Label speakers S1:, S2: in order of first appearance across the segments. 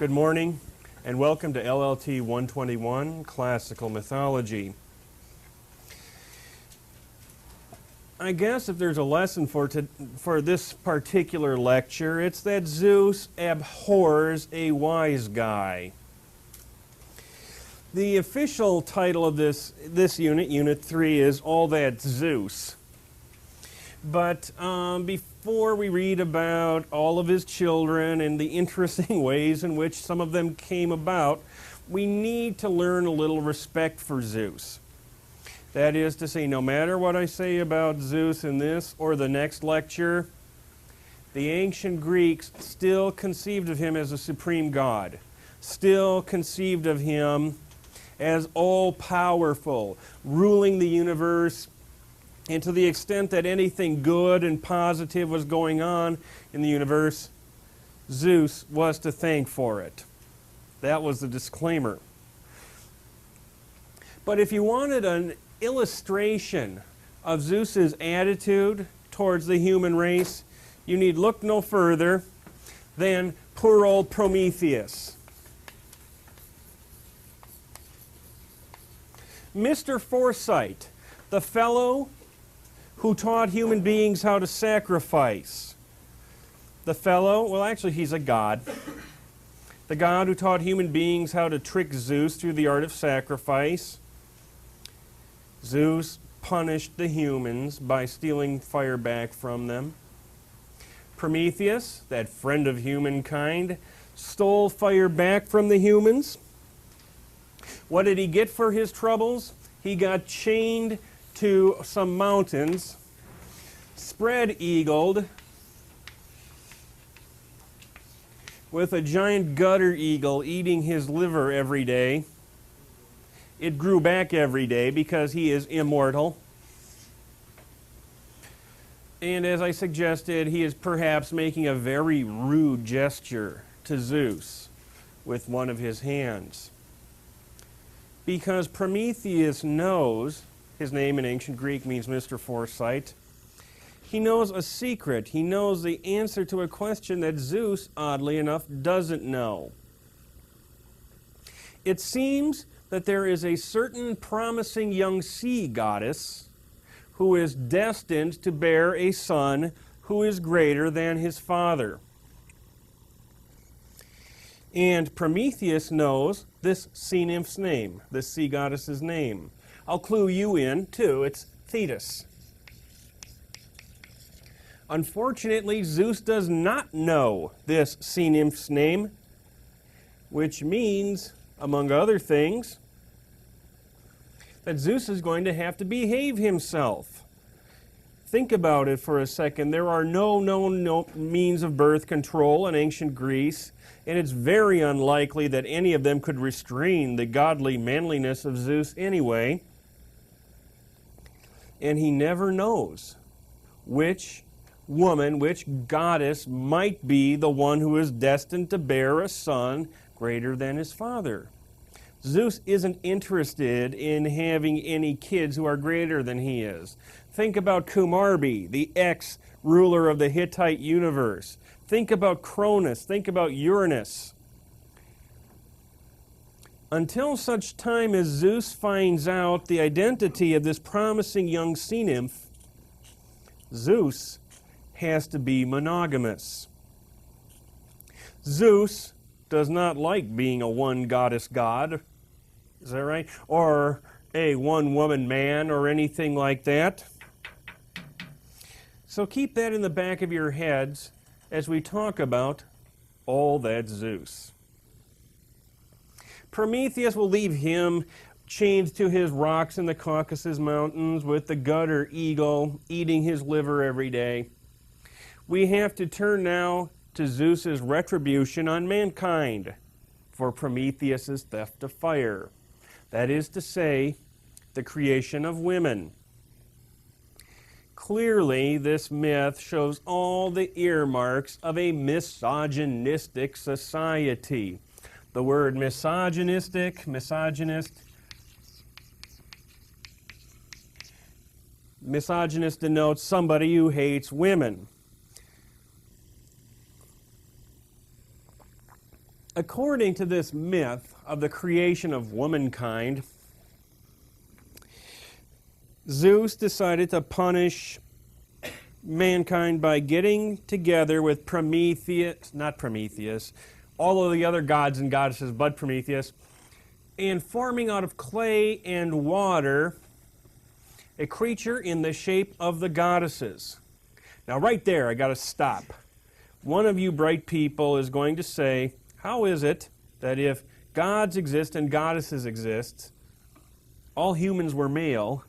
S1: Good morning and welcome to LLT 121, Classical Mythology. I guess if there's a lesson for this particular lecture, it's that Zeus abhors a wise guy. The official title of this unit, Unit 3, is All That Zeus. But before we read about all of his children and the interesting ways in which some of them came about, we need to learn a little respect for Zeus. That is to say, no matter what I say about Zeus in this or the next lecture, the ancient Greeks still conceived of him as a supreme god, still conceived of him as all-powerful, ruling the universe. And to the extent that anything good and positive was going on in the universe, Zeus was to thank for it. That was the disclaimer. But if you wanted an illustration of Zeus's attitude towards the human race, you need look no further than poor old Prometheus. Mr. Foresight, the fellow who taught human beings how to sacrifice. The fellow, well actually he's a god. The god who taught human beings how to trick Zeus through the art of sacrifice. Zeus punished the humans by stealing fire back from them. Prometheus, that friend of humankind, stole fire back from the humans. What did he get for his troubles? He got chained to some mountains, spread-eagled, with a giant gutter eagle eating his liver every day. It grew back every day because he is immortal. And as I suggested, he is perhaps making a very rude gesture to Zeus with one of his hands. Because Prometheus knows, his name in ancient Greek means Mr. Foresight, he knows a secret. He knows the answer to a question that Zeus, oddly enough, doesn't know. It seems that there is a certain promising young sea goddess who is destined to bear a son who is greater than his father. And Prometheus knows this sea nymph's name, this sea goddess's name. I'll clue you in, too. It's Thetis. Unfortunately, Zeus does not know this sea nymph's name, which means, among other things, that Zeus is going to have to behave himself. Think about it for a second. There are no known means of birth control in ancient Greece, and it's very unlikely that any of them could restrain the godly manliness of Zeus anyway. And he never knows which woman, which goddess might be the one who is destined to bear a son greater than his father. Zeus isn't interested in having any kids who are greater than he is. Think about Kumarbi, the ex-ruler of the Hittite universe. Think about Cronus. Think about Uranus. Until such time as Zeus finds out the identity of this promising young sea nymph, Zeus has to be monogamous. Zeus does not like being a one-goddess god. Is that right? Or a one-woman man or anything like that. So keep that in the back of your heads as we talk about All That Zeus. Prometheus will leave him chained to his rocks in the Caucasus Mountains with the gutter eagle eating his liver every day. We have to turn now to Zeus's retribution on mankind for Prometheus's theft of fire. That is to say, the creation of women. Clearly, this myth shows all the earmarks of a misogynistic society. The word misogynist, misogynist denotes somebody who hates women. according to this myth of the creation of womankind, Zeus decided to punish mankind by getting together with all of the other gods and goddesses but Prometheus, and forming out of clay and water a creature in the shape of the goddesses. Now right there, I got to stop. One of you bright people is going to say, how is it that if gods exist and goddesses exist, all humans were male?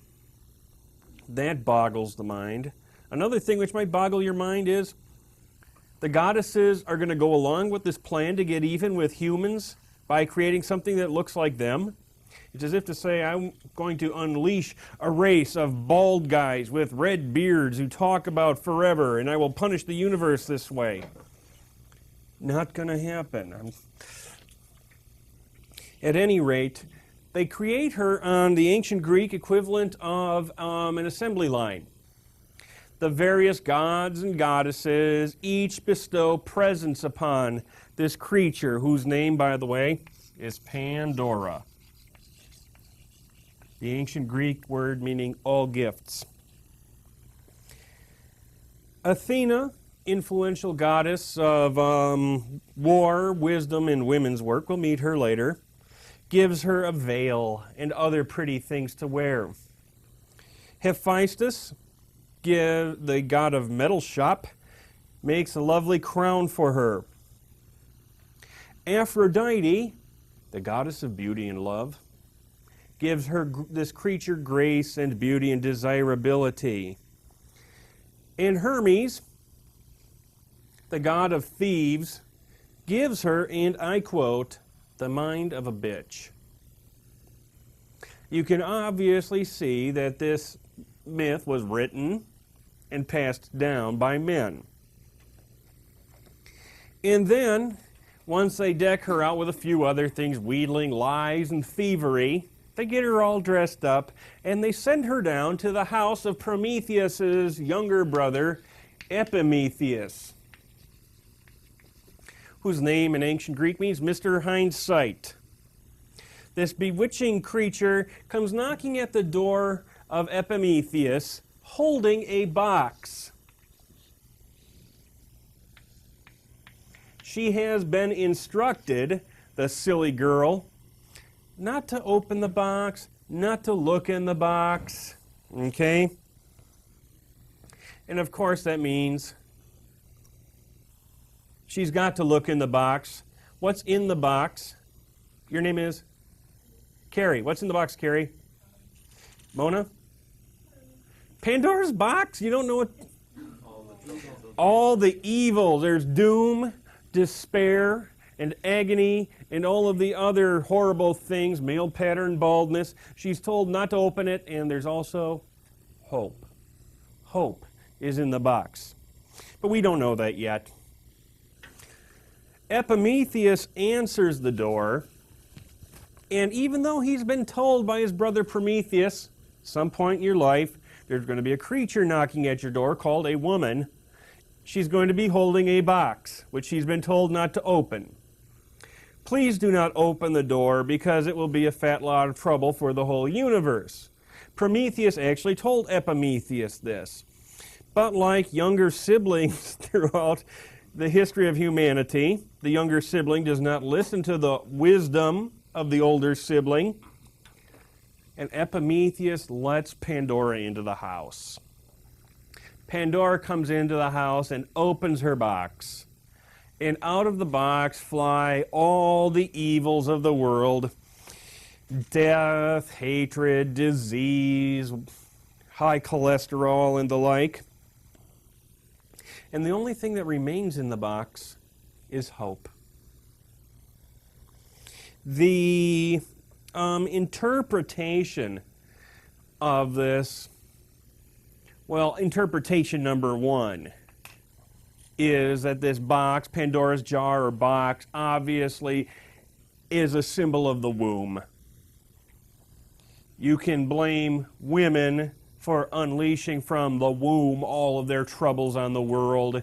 S1: That boggles the mind. Another thing which might boggle your mind is the goddesses are going to go along with this plan to get even with humans by creating something that looks like them. It's as if to say, I'm going to unleash a race of bald guys with red beards who talk about forever, and I will punish the universe this way. Not going to happen. At any rate, they create her on the ancient Greek equivalent of an assembly line. The various gods and goddesses each bestow presents upon this creature, whose name, by the way, is Pandora. The ancient Greek word meaning all gifts. Athena, influential goddess of war, wisdom, and women's work, we'll meet her later, gives her a veil and other pretty things to wear. Hephaestus, the god of metal shop, makes a lovely crown for her. Aphrodite, the goddess of beauty and love, gives her this creature grace and beauty and desirability. And Hermes, the god of thieves, gives her, and I quote, the mind of a bitch. You can obviously see that this myth was written and passed down by men. And then, once they deck her out with a few other things, wheedling, lies, and thievery, they get her all dressed up, and they send her down to the house of Prometheus's younger brother, Epimetheus, whose name in ancient Greek means Mr. Hindsight. This bewitching creature comes knocking at the door of Epimetheus, holding a box. She has been instructed, the silly girl, not to open the box, not to look in the box, okay? And of course that means she's got to look in the box. What's in the box? Your name is? Carrie. What's in the box, Carrie? Mona? Pandora's box? You don't know what? All the evil. There's doom, despair, and agony, and all of the other horrible things, male pattern baldness. She's told not to open it, and there's also hope. Hope is in the box. But we don't know that yet. Epimetheus answers the door, and even though he's been told by his brother Prometheus, some point in your life, there's going to be a creature knocking at your door called a woman, she's going to be holding a box, which she's been told not to open. Please do not open the door, because it will be a fat lot of trouble for the whole universe. Prometheus actually told Epimetheus this. But like younger siblings throughout the history of humanity, the younger sibling does not listen to the wisdom of the older sibling. And Epimetheus lets Pandora into the house. Pandora comes into the house and opens her box. And out of the box fly all the evils of the world. Death, hatred, disease, high cholesterol, and the like. And the only thing that remains in the box is hope. The interpretation of this, well, interpretation number one is that this box, Pandora's jar or box, obviously is a symbol of the womb. You can blame women for unleashing from the womb all of their troubles on the world.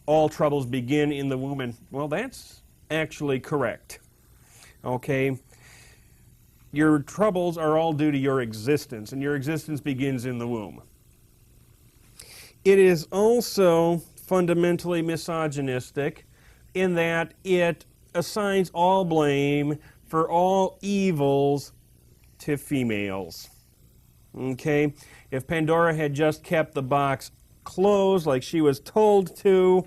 S1: All troubles begin in the womb, and, well, that's actually correct. Okay? Your troubles are all due to your existence, and your existence begins in the womb. It is also fundamentally misogynistic in that it assigns all blame for all evils to females. Okay? If Pandora had just kept the box closed like she was told to,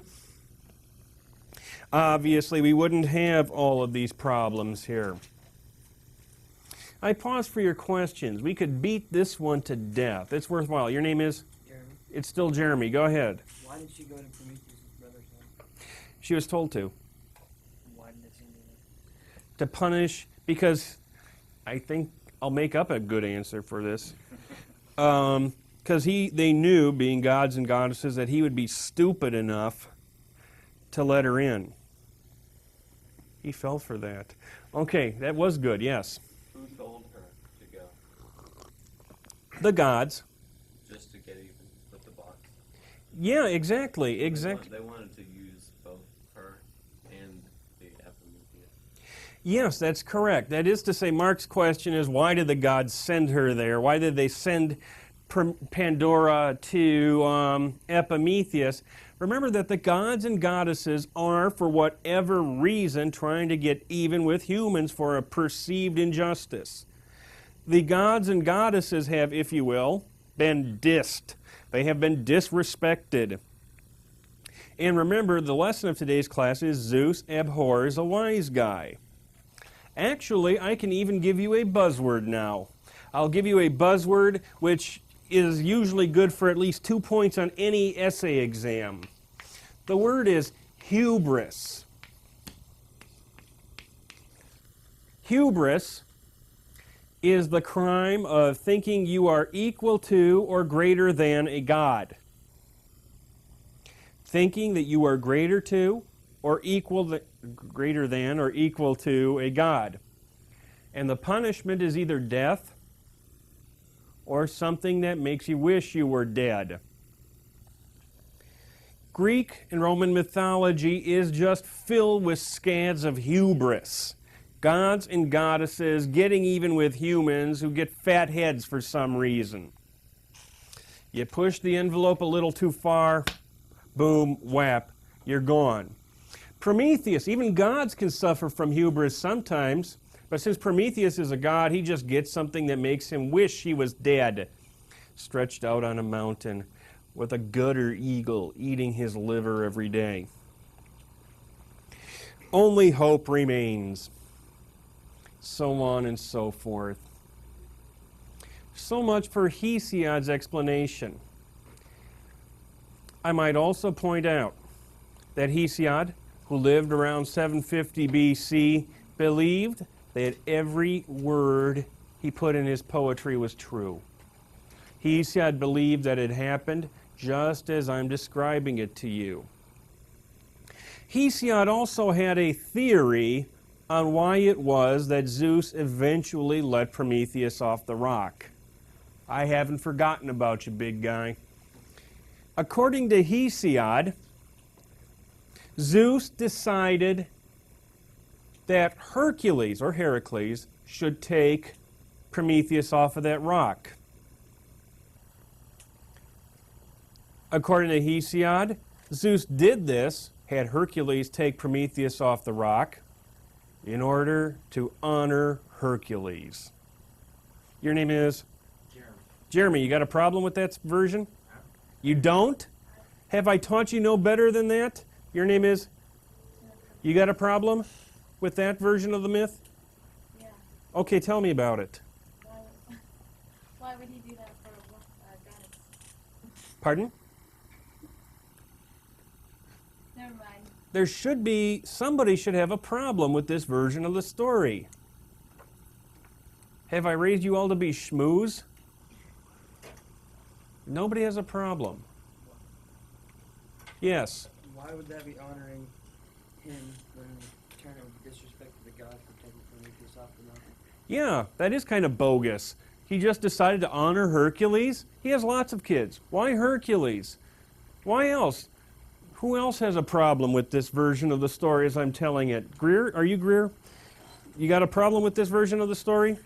S1: obviously we wouldn't have all of these problems here. I pause for your questions. We could beat this one to death. It's worthwhile. Your name is?
S2: Jeremy.
S1: It's still Jeremy. Go ahead.
S2: Why did she go to Prometheus' brother's house?
S1: She was told to.
S2: Why did it seem to her?
S1: To punish, because I think I'll make up a good answer for this. Because they knew, being gods and goddesses, that he would be stupid enough to let her in. He fell for that. Okay, that was good, yes.
S3: Who told her to go?
S1: The gods.
S3: Just to get even with the box?
S1: Yeah, exactly.
S3: They wanted to use both her and the Prometheus.
S1: Yes, that's correct. That is to say, Mark's question is, why did the gods send her there? Why did they send Pandora to Prometheus? Remember that the gods and goddesses are, for whatever reason, trying to get even with humans for a perceived injustice. The gods and goddesses have, if you will, been dissed. They have been disrespected. And remember, the lesson of today's class is Zeus abhors a wise guy. Actually, I can even give you a buzzword now. I'll give you a buzzword which is usually good for at least 2 points on any essay exam. The word is hubris. Hubris is the crime of thinking you are equal to or greater than a god. Thinking that you are greater to or greater than or equal to a god. And the punishment is either death or something that makes you wish you were dead. Greek and Roman mythology is just filled with scads of hubris. Gods and goddesses getting even with humans who get fat heads for some reason. You push the envelope a little too far, boom, whap, you're gone. Prometheus, even gods can suffer from hubris sometimes, but since Prometheus is a god, he just gets something that makes him wish he was dead, stretched out on a mountain with a gutter eagle eating his liver every day. Only hope remains. So on and so forth. So much for Hesiod's explanation. I might also point out that Hesiod, who lived around 750 BC, believed that every word he put in his poetry was true. Hesiod believed that it happened just as I'm describing it to you. Hesiod also had a theory on why it was that Zeus eventually let Prometheus off the rock. I haven't forgotten about you, big guy. According to Hesiod, Zeus decided that Hercules, or Heracles, should take Prometheus off of that rock. According to Hesiod, Zeus did this, had Hercules take Prometheus off the rock, in order to honor Hercules. Your name is?
S2: Jeremy.
S1: Jeremy, you got a problem with that version? You don't? Have I taught you no better than that? Your name is? You got a problem with that version of the myth?
S4: Yeah.
S1: Okay, tell me about it.
S4: Why would he do that for a goddess?
S1: Pardon?
S4: Never mind.
S1: There should be, somebody should have a problem with this version of the story. Have I raised you all to be schmooze? Nobody has a problem. Yes.
S2: Why would that be honoring him when kind of disrespect to the gods for taking Prometheus off the mountain?
S1: Yeah, that is kind of bogus. He just decided to honor Hercules? He has lots of kids. Why Hercules? Why else? Who else has a problem with this version of the story as I'm telling it? Greer, are you Greer? You got a problem with this version of the story?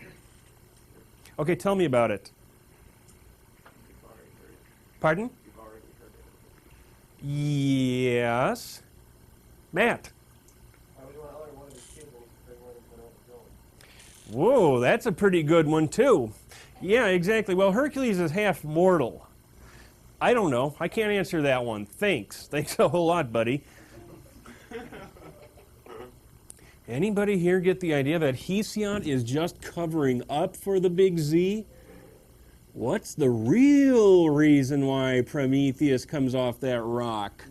S1: Okay, tell me about it. Pardon? Yes. Matt. Whoa, that's a pretty good one too. Yeah, exactly. Well, Hercules is half mortal. I don't know. I can't answer that one. Thanks. Thanks a whole lot, buddy. Anybody here get the idea that Hesiod is just covering up for the big Z? What's the real reason why Prometheus comes off that rock?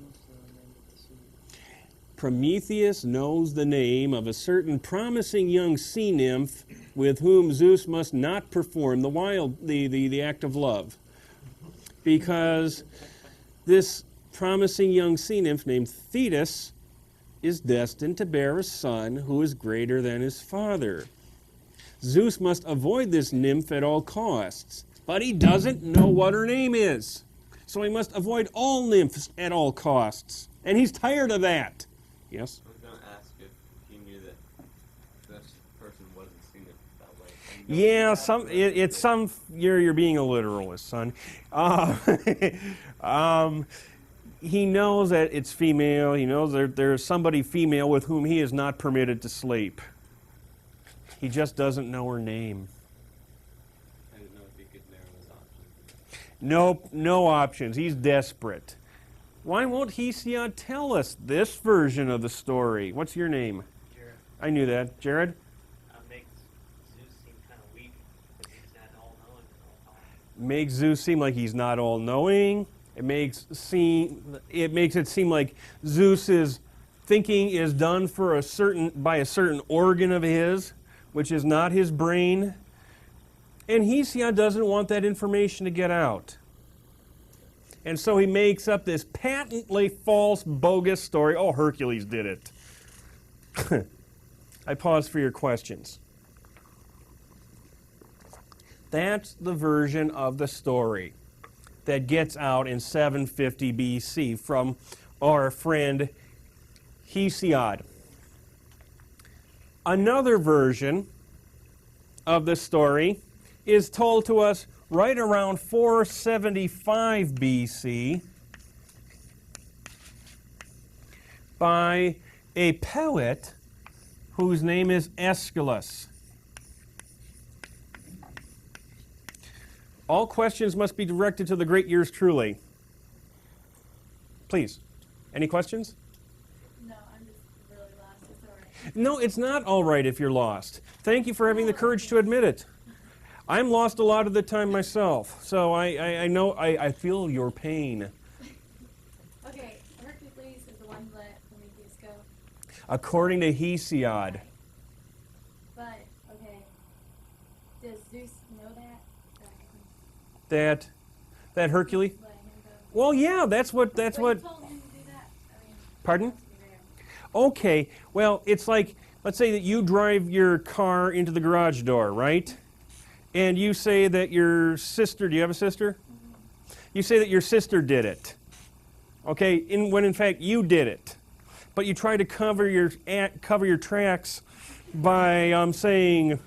S1: Prometheus knows the name of a certain promising young sea nymph with whom Zeus must not perform the act of love. Because this promising young sea nymph named Thetis is destined to bear a son who is greater than his father. Zeus must avoid this nymph at all costs, but he doesn't know what her name is. So he must avoid all nymphs at all costs. And he's tired of that. Yes?
S3: I was going to ask if he knew that this person wasn't seen it that way.
S1: Yeah, you're being a literalist, son. He knows that it's female. He knows there's somebody female with whom he is not permitted to sleep. He just doesn't know her name.
S3: I didn't know if he could narrow his options.
S1: Nope, no options. He's desperate. Why won't Hesiod tell us this version of the story? What's your name?
S5: Jared.
S1: I knew that. Jared?
S5: Makes Zeus seem kind of weak because he's not all-knowing and all-powerful.
S1: Makes Zeus seem like he's not all-knowing. It makes it seem like Zeus's thinking is done by a certain organ of his, which is not his brain. And Hesiod doesn't want that information to get out. And so he makes up this patently false, bogus story. Oh, Hercules did it. I pause for your questions. That's the version of the story that gets out in 750 BC from our friend Hesiod. Another version of the story is told to us right around 475 BC by a poet whose name is Escalus. All questions must be directed to the great yours truly. Please. Any questions?
S4: No, I'm just really lost. It's all right.
S1: No, it's not all right if you're lost. Thank you for having the courage to admit it. I'm lost a lot of the time myself, so I know, I feel your pain.
S4: Okay, Hercules is the one who let Prometheus go.
S1: According to Hesiod.
S4: Right. But, okay, does Zeus know that?
S1: That Hercules?
S4: Let him go?
S1: Well, yeah, that's what.
S4: But he told him to do that? I mean,
S1: Pardon?
S4: that's very-
S1: Okay, well, it's like, let's say that you drive your car into the garage door, right? And you say that your sister, do you have a sister? Mm-hmm. You say that your sister did it. Okay, when in fact you did it. But you try to cover your tracks by saying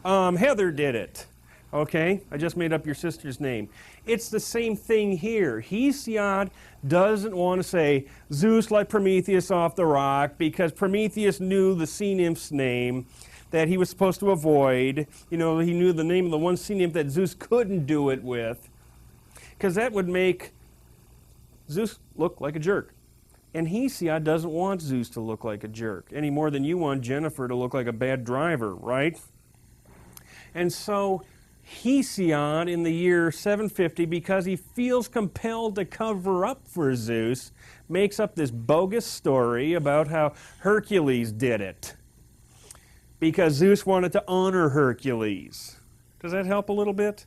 S1: Heather did it. Okay, I just made up your sister's name. It's the same thing here. Hesiod doesn't want to say Zeus let Prometheus off the rock because Prometheus knew the sea nymph's name that he was supposed to avoid. You know, he knew the name of the one sea nymph that Zeus couldn't do it with, because that would make Zeus look like a jerk. And Hesiod doesn't want Zeus to look like a jerk any more than you want Jennifer to look like a bad driver, right? And so Hesiod in the year 750, because he feels compelled to cover up for Zeus, makes up this bogus story about how Hercules did it, because Zeus wanted to honor Hercules. Does that help a little bit?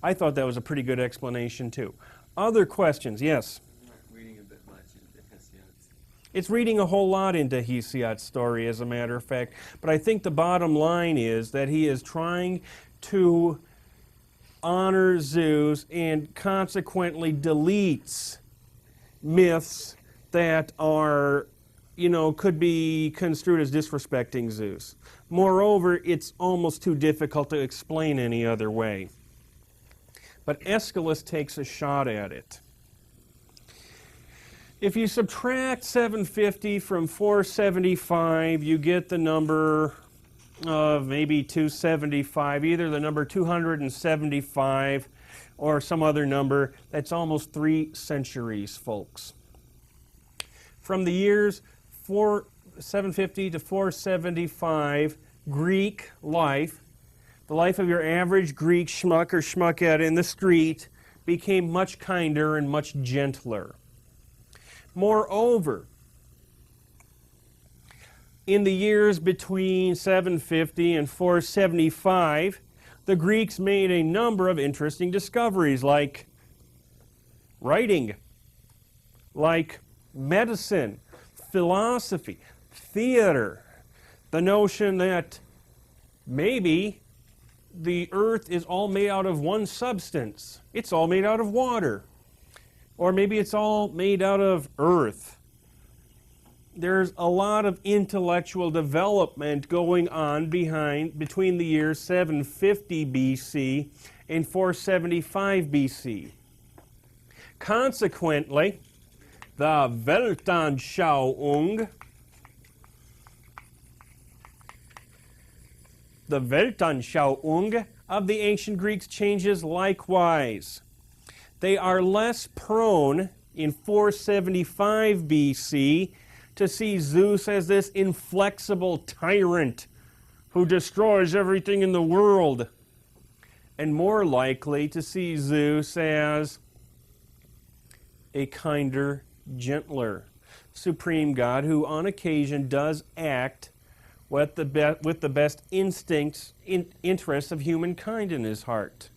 S1: I thought that was a pretty good explanation too. Other questions? Yes?
S3: I'm not reading a bit much into Hesiod's.
S1: It's reading a whole lot into Hesiod's story, as a matter of fact. But I think the bottom line is that he is trying to honor Zeus and consequently deletes myths that are, could be construed as disrespecting Zeus. Moreover, it's almost too difficult to explain any other way. But Escalus takes a shot at it. If you subtract 750 from 475, you get the number of maybe 275, either the number 275 or some other number. That's almost 3 centuries, folks. From the years 750 to 475, Greek life, the life of your average Greek schmuck or schmuckette in the street, became much kinder and much gentler. Moreover, in the years between 750 and 475, the Greeks made a number of interesting discoveries, like writing, like medicine, philosophy, theater, the notion that maybe the earth is all made out of one substance. It's all made out of water. Or maybe it's all made out of earth. There's a lot of intellectual development going on between the years 750 BC and 475 BC. Consequently, the Weltanschauung of the ancient Greeks changes likewise. They are less prone in 475 BC to see Zeus as this inflexible tyrant who destroys everything in the world, and more likely to see Zeus as a kinder, gentler, supreme God who on occasion does act with the best instincts, interests of humankind in his heart.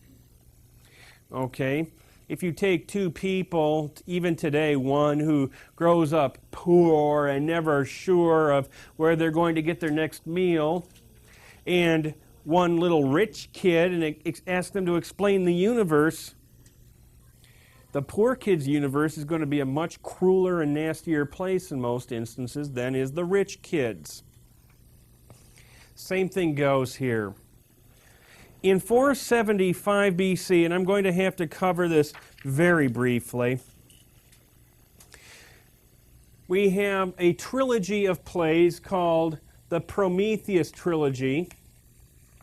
S1: Okay? If you take two people, even today, one who grows up poor and never sure of where they're going to get their next meal, and one little rich kid, and ask them to explain the universe, the poor kid's universe is going to be a much crueler and nastier place in most instances than is the rich kid's. Same thing goes here. In 475 BC, and I'm going to have to cover this very briefly, we have a trilogy of plays called the Prometheus Trilogy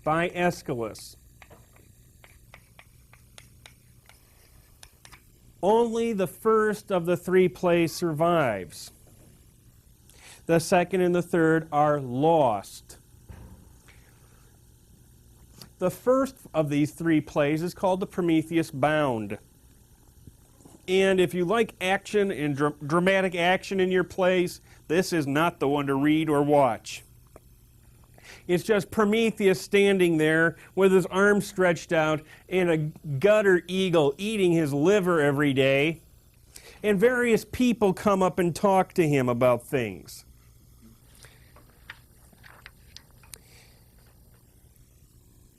S1: by Escalus. Only the first of the 3 plays survives. The second and the third are lost. The first of these 3 plays is called the Prometheus Bound. And if you like action and dramatic action in your plays, this is not the one to read or watch. It's just Prometheus standing there with his arms stretched out and a gutter eagle eating his liver every day. And various people come up and talk to him about things.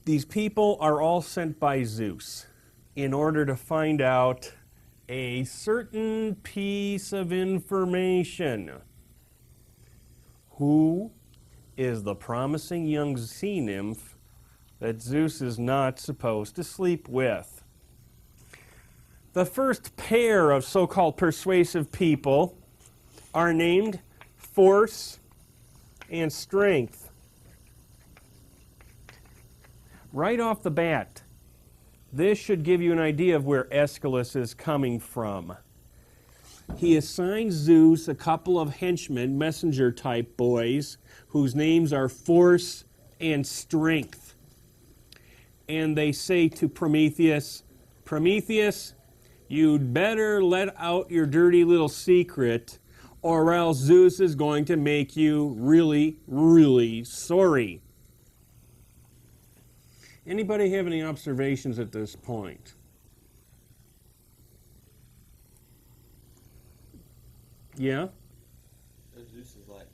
S1: These people are all sent by Zeus in order to find out a certain piece of information. Who is the promising young sea nymph that Zeus is not supposed to sleep with? The first pair of so-called persuasive people are named Force and Strength. Right off the bat, this should give you an idea of where Escalus is coming from. He assigns Zeus a couple of henchmen, messenger-type boys, whose names are Force and Strength. And they say to Prometheus, Prometheus, you'd better let out your dirty little secret, or else Zeus is going to make you really, really sorry. Anybody have any observations at this point? Yeah?
S3: Zeus is like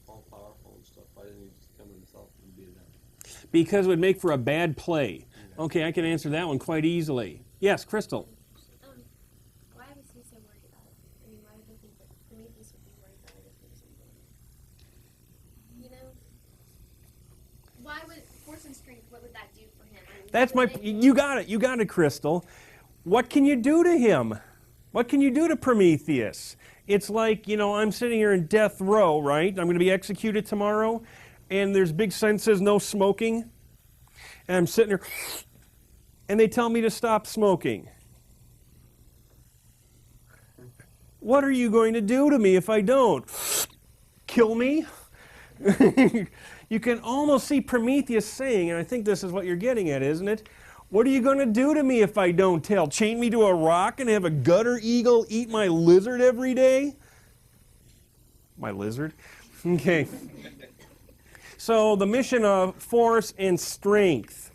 S3: all powerful and stuff. Why didn't he just come himself and be that?
S1: Because it would make for a bad play. Okay, I can answer that one quite easily. Yes, Crystal.
S4: Why was he so worried about it? I mean, why did he think that Prometheus why would force and strength? What would that do for him? I mean,
S1: That's my. You got it. You got it, Crystal. What can you do to him? What can you do to Prometheus? It's like, I'm sitting here in death row, right? I'm going to be executed tomorrow, and there's big sign that says no smoking, and I'm sitting there, and they tell me to stop smoking. What are you going to do to me if I don't? Kill me? You can almost see Prometheus saying, and I think this is what you're getting at, isn't it? What are you going to do to me if I don't tell? Chain me to a rock and have a gutter eagle eat my lizard every day? My lizard? Okay. So the mission of force and strength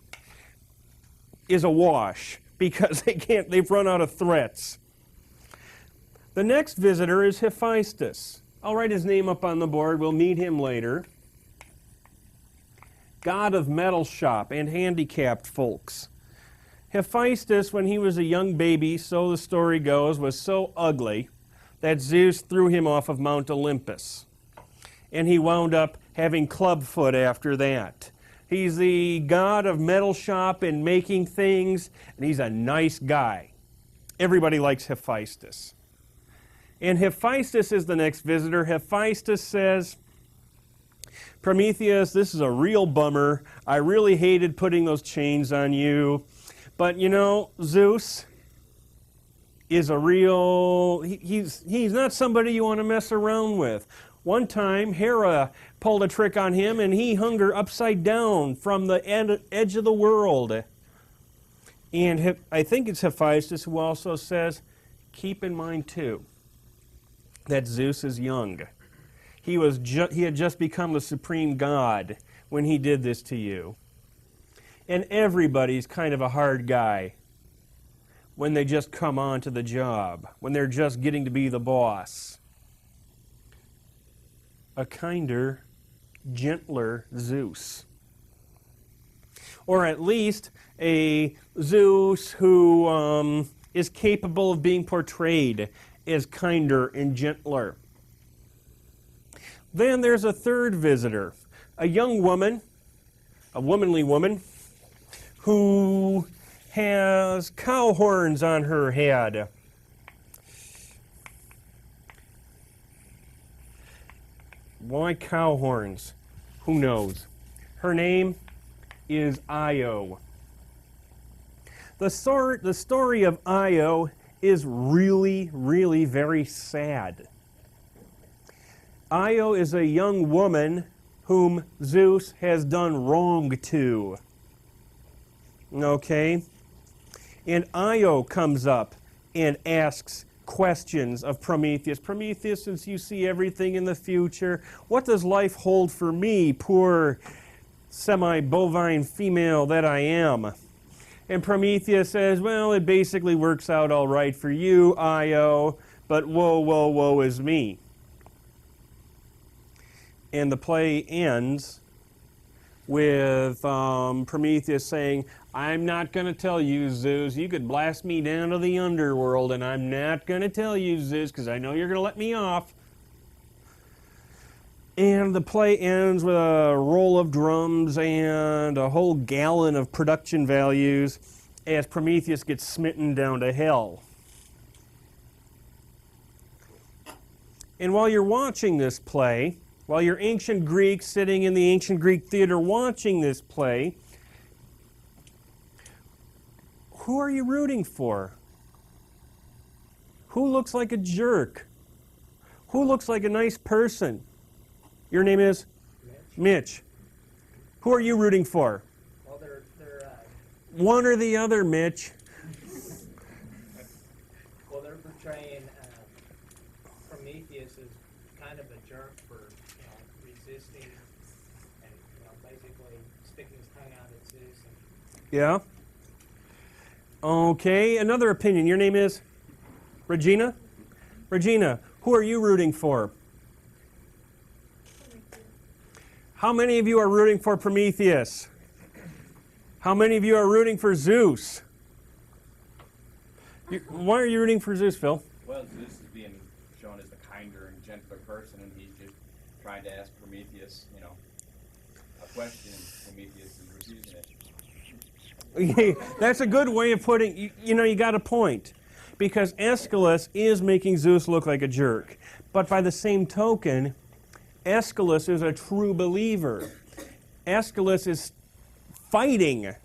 S1: is a wash because they've run out of threats. The next visitor is Hephaestus. I'll write his name up on the board. We'll meet him later. God of metal shop and handicapped folks. Hephaestus, when he was a young baby, so the story goes, was so ugly that Zeus threw him off of Mount Olympus. And he wound up having clubfoot after that. He's the god of metal shop and making things, and he's a nice guy. Everybody likes Hephaestus. And Hephaestus is the next visitor. Hephaestus says, Prometheus, this is a real bummer. I really hated putting those chains on you. But Zeus is a real, he's not somebody you want to mess around with. One time, Hera pulled a trick on him and he hung her upside down from the edge of the world. And I think it's Hephaestus who also says, keep in mind too, that Zeus is young. He had just become the supreme god when he did this to you. And everybody's kind of a hard guy when they just come on to the job, when they're just getting to be the boss. A kinder, gentler Zeus. Or at least a Zeus who is capable of being portrayed as kinder and gentler. Then there's a third visitor, a young woman, a womanly woman, who has cow horns on her head. Why cow horns? Who knows? Her name is Io. The story of Io is really, really very sad. Io is a young woman whom Zeus has done wrong to. Okay? And Io comes up and asks questions of Prometheus. Prometheus, since you see everything in the future, what does life hold for me, poor semi-bovine female that I am? And Prometheus says, well, it basically works out all right for you, Io, but woe, woe, woe is me. And the play ends with Prometheus saying, I'm not going to tell you, Zeus. You could blast me down to the underworld, and I'm not going to tell you, Zeus, because I know you're going to let me off. And the play ends with a roll of drums and a whole gallon of production values as Prometheus gets smitten down to hell. And while you're watching this play, while you're ancient Greeks sitting in the ancient Greek theater watching this play, who are you rooting for? Who looks like a jerk? Who looks like a nice person? Your name is? Mitch. Who are you rooting for?
S2: Well, they're
S1: one or the other, Mitch.
S5: Well, they're portraying Prometheus as kind of a jerk for resisting and basically sticking his tongue out at Zeus.
S1: Yeah. Okay, another opinion. Your name is? Regina? Regina, who are you rooting for? How many of you are rooting for Prometheus? How many of you are rooting for Zeus? Why are you rooting for Zeus, Phil?
S6: Well, Zeus is being shown as the kinder and gentler person, and he's just trying to ask Prometheus, a question, Prometheus is refusing it.
S1: That's a good way of putting, you got a point. Because Escalus is making Zeus look like a jerk. But by the same token, Escalus is a true believer. Escalus is fighting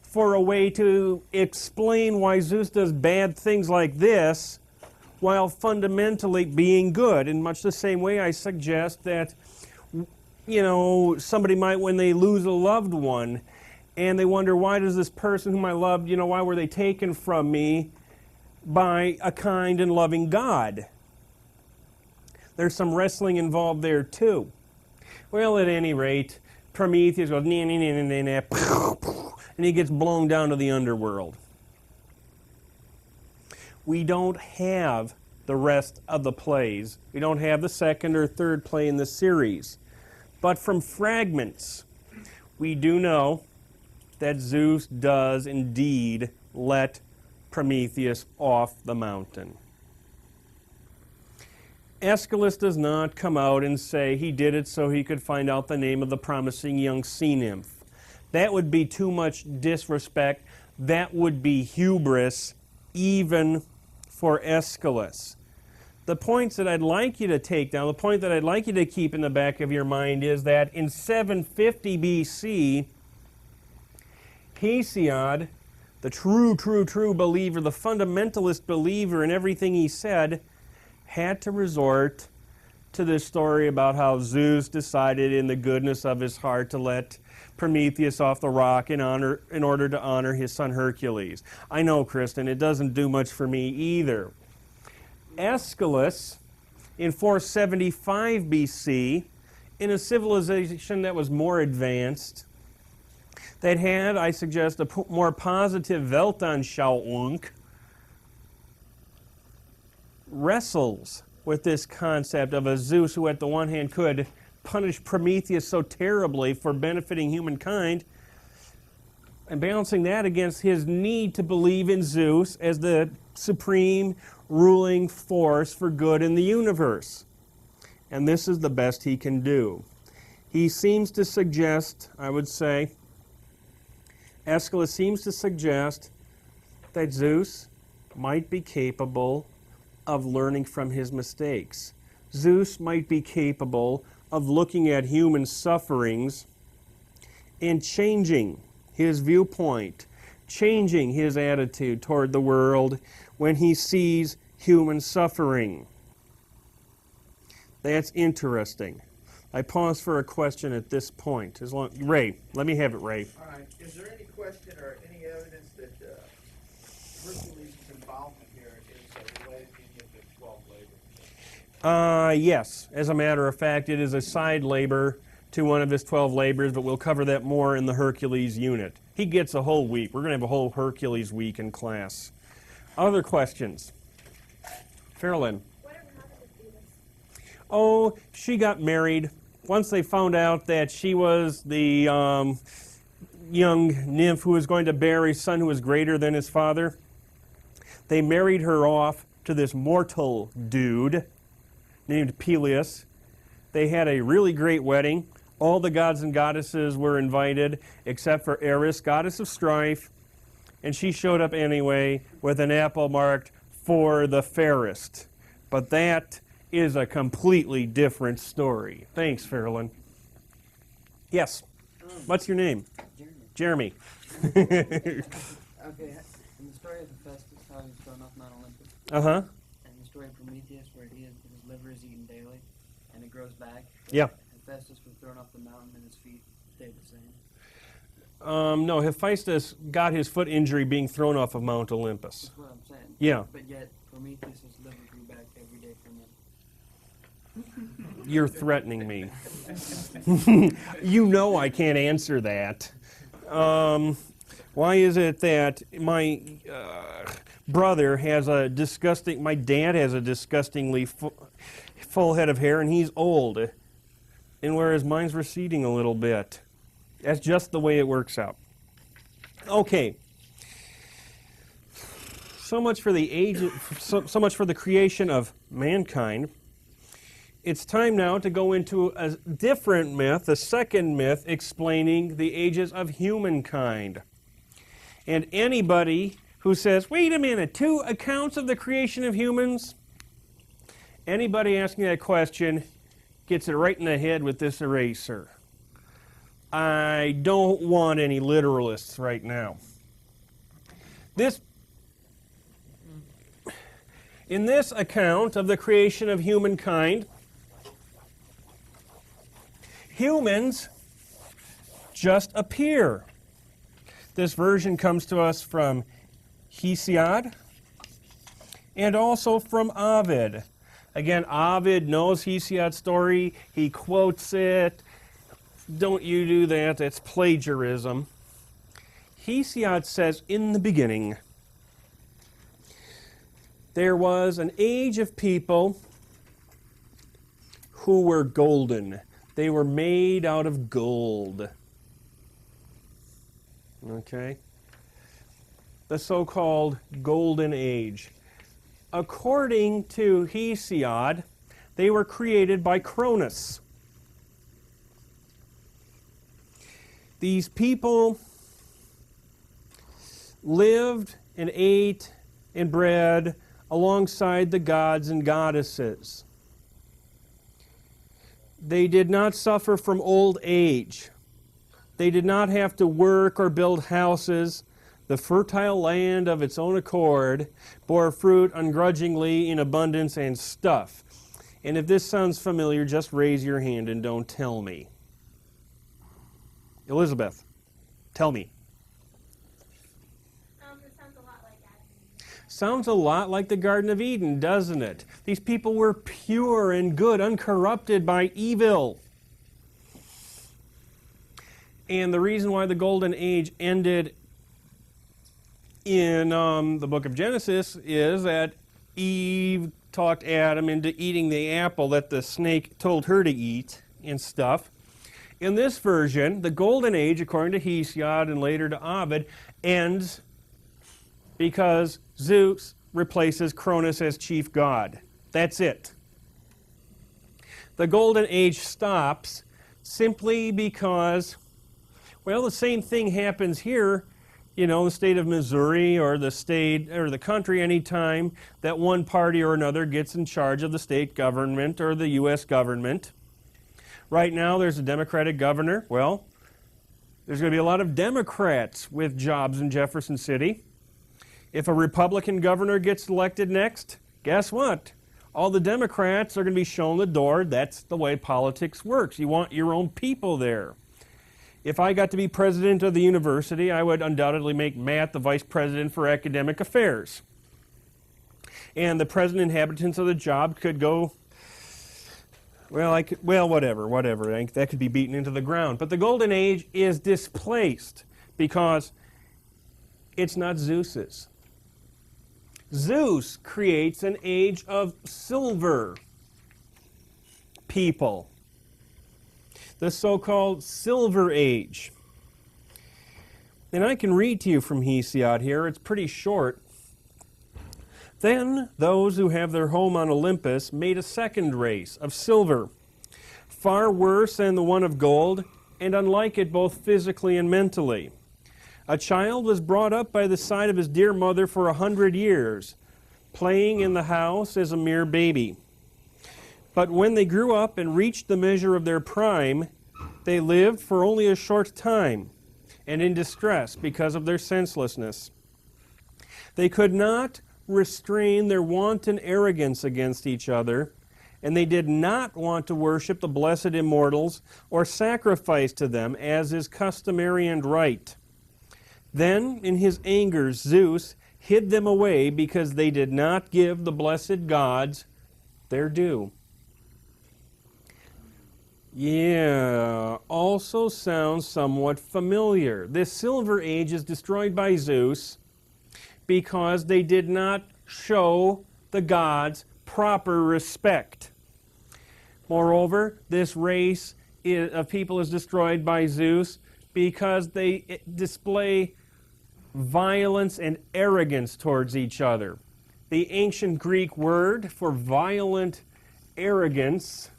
S1: for a way to explain why Zeus does bad things like this while fundamentally being good. In much the same way I suggest that, somebody might, when they lose a loved one, and they wonder, why does this person whom I loved, why were they taken from me by a kind and loving God? There's some wrestling involved there too. Well, at any rate, Prometheus goes, nah, nah, nah, nah, nah, nah, and he gets blown down to the underworld. We don't have the rest of the plays. We don't have the second or third play in the series. But from fragments, we do know that Zeus does indeed let Prometheus off the mountain. Escalus does not come out and say he did it so he could find out the name of the promising young sea nymph. That would be too much disrespect. That would be hubris, even for Escalus. The points that I'd like you to take down, the point that I'd like you to keep in the back of your mind is that in 750 BC, Hesiod, the true believer, the fundamentalist believer in everything he said, had to resort to this story about how Zeus decided in the goodness of his heart to let Prometheus off the rock in order to honor his son Hercules. I know, Kristen, it doesn't do much for me either. Escalus, in 475 BC, in a civilization that was more advanced, that had, I suggest, a more positive Weltanschauung, wrestles with this concept of a Zeus who, at the one hand, could punish Prometheus so terribly for benefiting humankind, and balancing that against his need to believe in Zeus as the supreme ruling force for good in the universe. And this is the best he can do. He seems to suggest, I would say, Escalus seems to suggest that Zeus might be capable of learning from his mistakes. Zeus might be capable of looking at human sufferings and changing his viewpoint, changing his attitude toward the world when he sees human suffering. That's interesting. I pause for a question at this point. Ray, let me have it, Ray.
S7: All right. Is there any question or any evidence that Hercules' involvement here is related to any of the 12 labors?
S1: Yes. As a matter of fact, it is a side labor to one of his 12 labors, but we'll cover that more in the Hercules unit. He gets a whole week. We're going to have a whole Hercules week in class. Other questions? Farrellyn.
S4: Whatever happened to Venus?
S1: Oh, she got married. Once they found out that she was the young nymph who was going to bear a son who was greater than his father, they married her off to this mortal dude named Peleus. They had a really great wedding. All the gods and goddesses were invited, except for Eris, goddess of strife, and she showed up anyway with an apple marked for the fairest. But that is a completely different story. Thanks, Farrellyn. Yes. What's your name?
S2: Jeremy.
S1: Jeremy.
S2: Okay, in the story of Hephaestus, how he's thrown off Mount Olympus,
S1: Uh-huh.
S2: and the story of Prometheus, where his liver is eaten daily, and it grows back.
S1: Yeah.
S2: Hephaestus was thrown off the mountain, and his feet stayed the same.
S1: No, Hephaestus got his foot injury being thrown off of Mount Olympus.
S2: That's what I'm saying.
S1: Yeah.
S2: But yet, Prometheus' liver grew back every day from him.
S1: You're threatening me. You know I can't answer that. Why is it that my brother has a disgusting, my dad has a disgustingly full head of hair, and he's old, and whereas mine's receding a little bit. That's just the way it works out. Okay. So much for the age, so much for the creation of mankind. it's time now to go into a different myth, a second myth explaining the ages of humankind. And anybody who says, wait a minute, 2 accounts of the creation of humans? Anybody asking that question gets it right in the head with this eraser. I don't want any literalists right now. In this account of the creation of humankind, humans just appear. This version comes to us from Hesiod and also from Ovid. Again, Ovid knows Hesiod's story. He quotes it. Don't you do that. That's plagiarism. Hesiod says, in the beginning, there was an age of people who were golden. They were made out of gold. Okay? The so-called Golden Age. According to Hesiod, they were created by Cronus. These people lived and ate and bred alongside the gods and goddesses. They did not suffer from old age. They did not have to work or build houses. The fertile land of its own accord bore fruit ungrudgingly in abundance and stuff. And if this sounds familiar, just raise your hand and don't tell me. Elizabeth, tell me.
S4: It sounds a lot like that.
S1: Sounds a lot like the Garden of Eden, doesn't it? These people were pure and good, uncorrupted by evil. And the reason why the Golden Age ended in the book of Genesis is that Eve talked Adam into eating the apple that the snake told her to eat and stuff. In this version, the Golden Age, according to Hesiod and later to Ovid, ends because Zeus replaces Cronus as chief god. That's it. The Golden Age stops simply because, well, the same thing happens here, you know, the state of Missouri or the state or the country anytime that one party or another gets in charge of the state government or the U.S. government. Right now there's a Democratic governor. Well, there's going to be a lot of Democrats with jobs in Jefferson City. If a Republican governor gets elected next, guess what? All the Democrats are going to be shown the door. That's the way politics works. You want your own people there. If I got to be president of the university, I would undoubtedly make Matt the vice president for academic affairs. And the present inhabitants of the job could go, whatever. That could be beaten into the ground. But the Golden Age is displaced because it's not Zeus's. Zeus creates an age of silver people. The so-called Silver Age. And I can read to you from Hesiod here. It's pretty short. Then those who have their home on Olympus made a second race of silver, far worse than the one of gold, and unlike it both physically and mentally. A child was brought up by the side of his dear mother for 100 years, playing in the house as a mere baby. But when they grew up and reached the measure of their prime, they lived for only a short time, and in distress because of their senselessness. They could not restrain their wanton arrogance against each other, and they did not want to worship the blessed immortals or sacrifice to them as is customary and right. Then, in his anger, Zeus hid them away because they did not give the blessed gods their due. Yeah, also sounds somewhat familiar. This Silver Age is destroyed by Zeus because they did not show the gods proper respect. Moreover, this race of people is destroyed by Zeus because they display violence and arrogance towards each other. The ancient Greek word for violent arrogance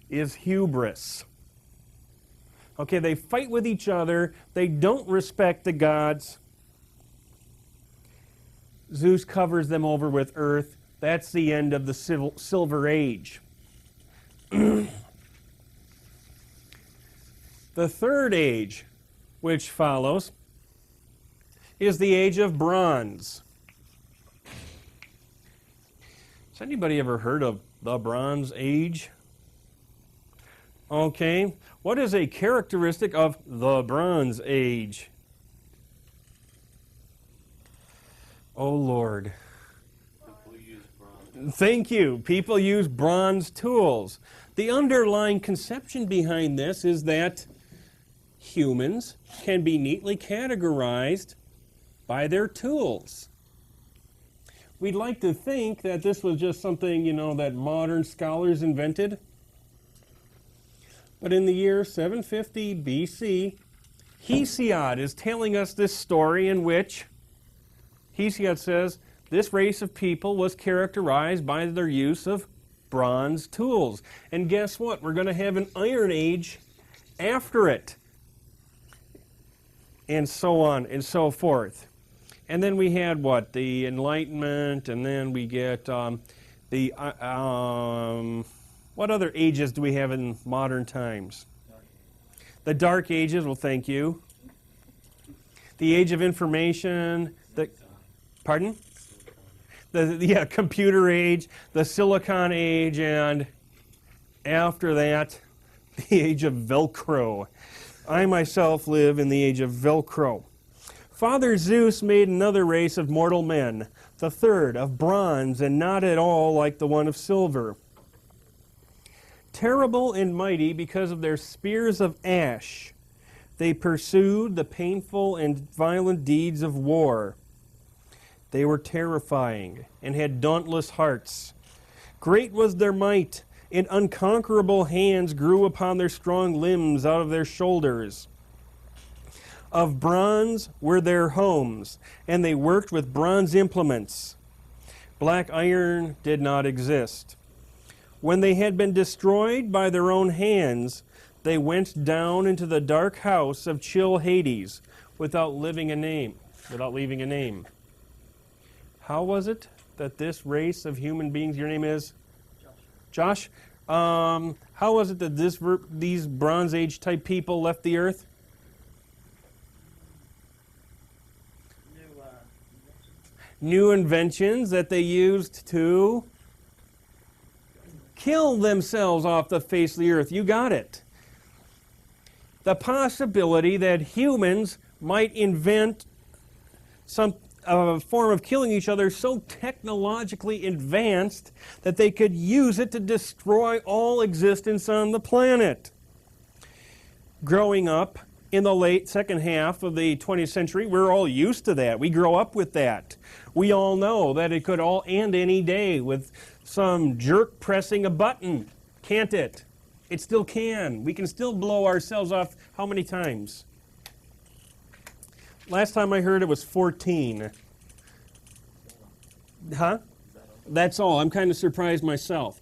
S1: is hubris. Okay, they fight with each other. They don't respect the gods. Zeus covers them over with earth. That's the end of the Silver Age. The Third Age, which follows, is the Age of Bronze. Has anybody ever heard of the Bronze Age? Okay, what is a characteristic of the Bronze Age? Oh, Lord.
S3: People use bronze.
S1: Thank you. People use bronze tools. The underlying conception behind this is that humans can be neatly categorized by their tools. We'd like to think that this was just something, that modern scholars invented. But in the year 750 BC, Hesiod is telling us this story in which Hesiod says this race of people was characterized by their use of bronze tools. And guess what? We're going to have an Iron Age after it. And so on and so forth. And then we had what? The Enlightenment, and then we get what other ages do we have in modern times? The Dark Ages, well, thank you. The Age of Information, pardon? The Computer Age, the Silicon Age, and after that, the Age of Velcro. I myself live in the Age of Velcro. Father Zeus made another race of mortal men, the third of bronze, and not at all like the one of silver. Terrible and mighty because of their spears of ash, they pursued the painful and violent deeds of war. They were terrifying and had dauntless hearts. Great was their might, and unconquerable hands grew upon their strong limbs out of their shoulders. Of bronze were their homes, and they worked with bronze implements. Black iron did not exist. When they had been destroyed by their own hands, they went down into the dark house of chill Hades without leaving a name. How was it that this race of human beings, your name is? Josh? How was it that these Bronze Age type people left the earth? New inventions that they used to kill themselves off the face of the earth. You got it. The possibility that humans might invent some form of killing each other so technologically advanced that they could use it to destroy all existence on the planet. Growing up in the late second half of the 20th century, we're all used to that. We grow up with that. We all know that it could all end any day with some jerk pressing a button, can't it? It still can. We can still blow ourselves off how many times? Last time I heard it was 14. Huh? That's all. I'm kind of surprised myself.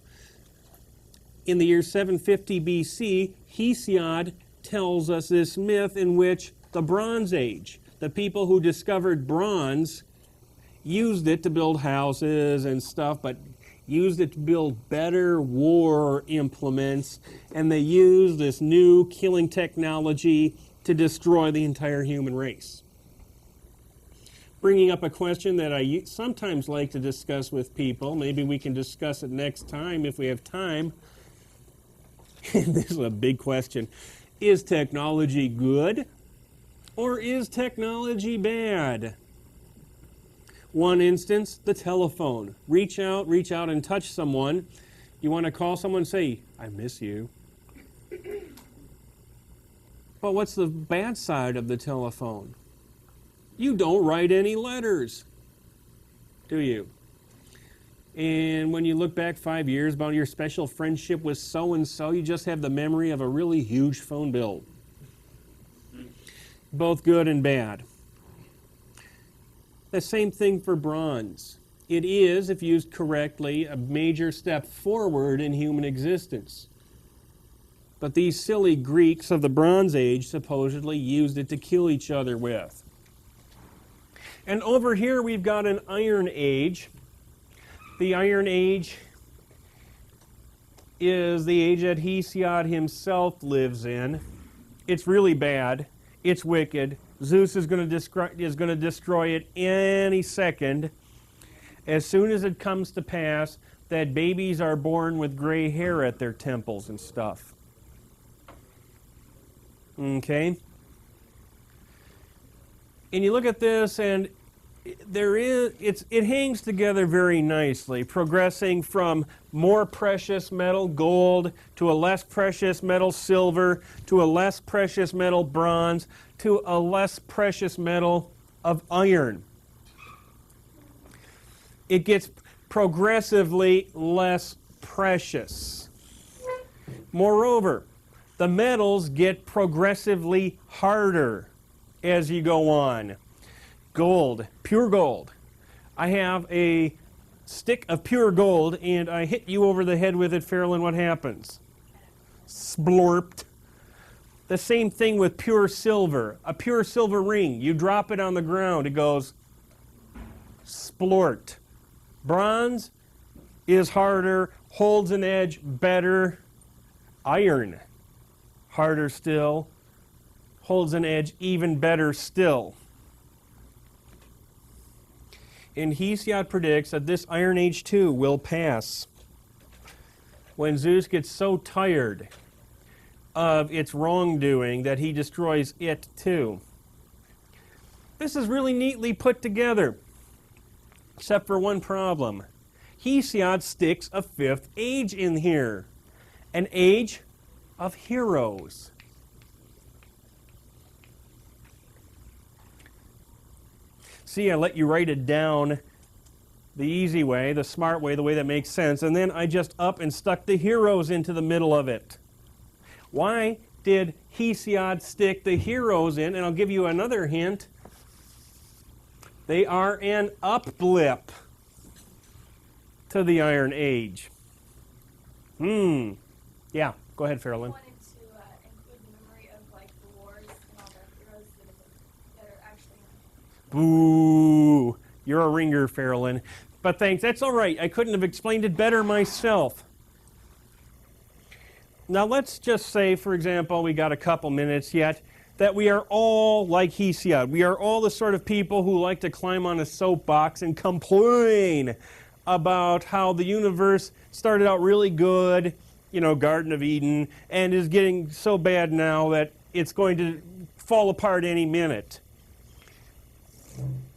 S1: In the year 750 BC, Hesiod tells us this myth in which the Bronze Age, the people who discovered bronze, used it to build houses and stuff, but used it to build better war implements, and they used this new killing technology to destroy the entire human race. Bringing up a question that I sometimes like to discuss with people. Maybe we can discuss it next time if we have time. This is a big question. Is technology good or is technology bad? One instance, the telephone. Reach out and touch someone. You want to call someone, say, I miss you. But what's the bad side of the telephone? You don't write any letters, do you? And when you look back 5 years about your special friendship with so-and-so, you just have the memory of a really huge phone bill. Both good and bad. The same thing for bronze. It is, if used correctly, a major step forward in human existence. But these silly Greeks of the Bronze Age supposedly used it to kill each other with. And over here we've got an Iron Age. The Iron Age is the age that Hesiod himself lives in. It's really bad. It's wicked. Zeus is going to destroy it any second. As soon as it comes to pass that babies are born with gray hair at their temples and stuff. Okay? And you look at this, and it hangs together very nicely, progressing from more precious metal, gold, to a less precious metal, silver, to a less precious metal, bronze, to a less precious metal of iron. It gets progressively less precious. Moreover, the metals get progressively harder as you go on. Gold, pure gold. I have a stick of pure gold and I hit you over the head with it, Farrellyn, what happens? Splorped. The same thing with pure silver. A pure silver ring, you drop it on the ground, it goes splort. Bronze is harder, holds an edge better. Iron, harder still, holds an edge even better still. And Hesiod predicts that this Iron Age too will pass when Zeus gets so tired of its wrongdoing that he destroys it too. This is really neatly put together, except for one problem. Hesiod sticks a fifth age in here, an age of heroes. See, I let you write it down the easy way, the smart way, the way that makes sense, and then I just up and stuck the heroes into the middle of it. Why did Hesiod stick the heroes in? And I'll give you another hint. They are an up-blip to the Iron Age. Yeah, go ahead,
S4: I
S1: Farrellyn.
S4: wanted to include the memory of like the wars and all the heroes that are actually.
S1: Boo! You're a ringer, Farrellyn. But thanks, that's all right. I couldn't have explained it better myself. Now let's just say, for example, we got a couple minutes yet, that we are all like Hesiod. We are all the sort of people who like to climb on a soapbox and complain about how the universe started out really good, you know, Garden of Eden, and is getting so bad now that it's going to fall apart any minute.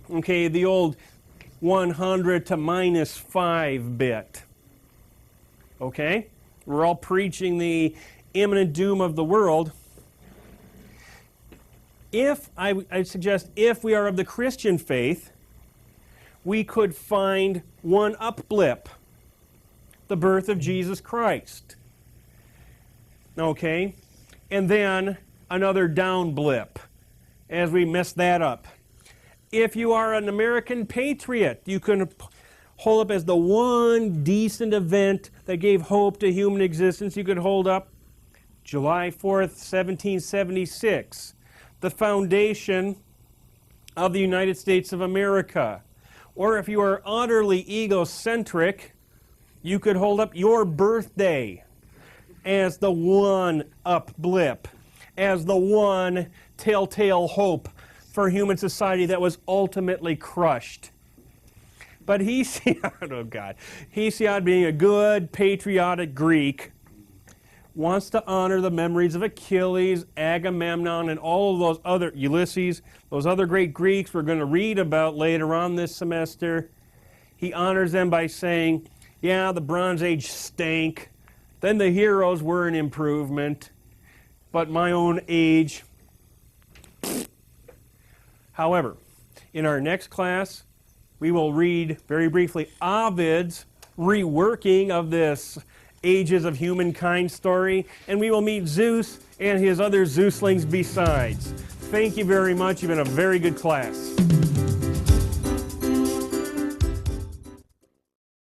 S1: Okay, the old 100 to minus 5 bit. Okay? We're all preaching the imminent doom of the world. I suggest if we are of the Christian faith, we could find one up blip, the birth of Jesus Christ. Okay? And then another down blip as we mess that up. If you are an American patriot, you can hold up as the one decent event that gave hope to human existence. You could hold up July 4th, 1776, the foundation of the United States of America. Or if you are utterly egocentric, you could hold up your birthday as the one up blip, as the one telltale hope for human society that was ultimately crushed. But Hesiod, oh God, Hesiod, being a good, patriotic Greek, wants to honor the memories of Achilles, Agamemnon, and all of those other, Ulysses, those other great Greeks we're going to read about later on this semester. He honors them by saying, yeah, the Bronze Age stank. Then the heroes were an improvement. But my own age. However, in our next class, we will read very briefly Ovid's reworking of this Ages of Humankind story, and we will meet Zeus and his other Zeuslings besides. Thank you very much. You've been a very good class.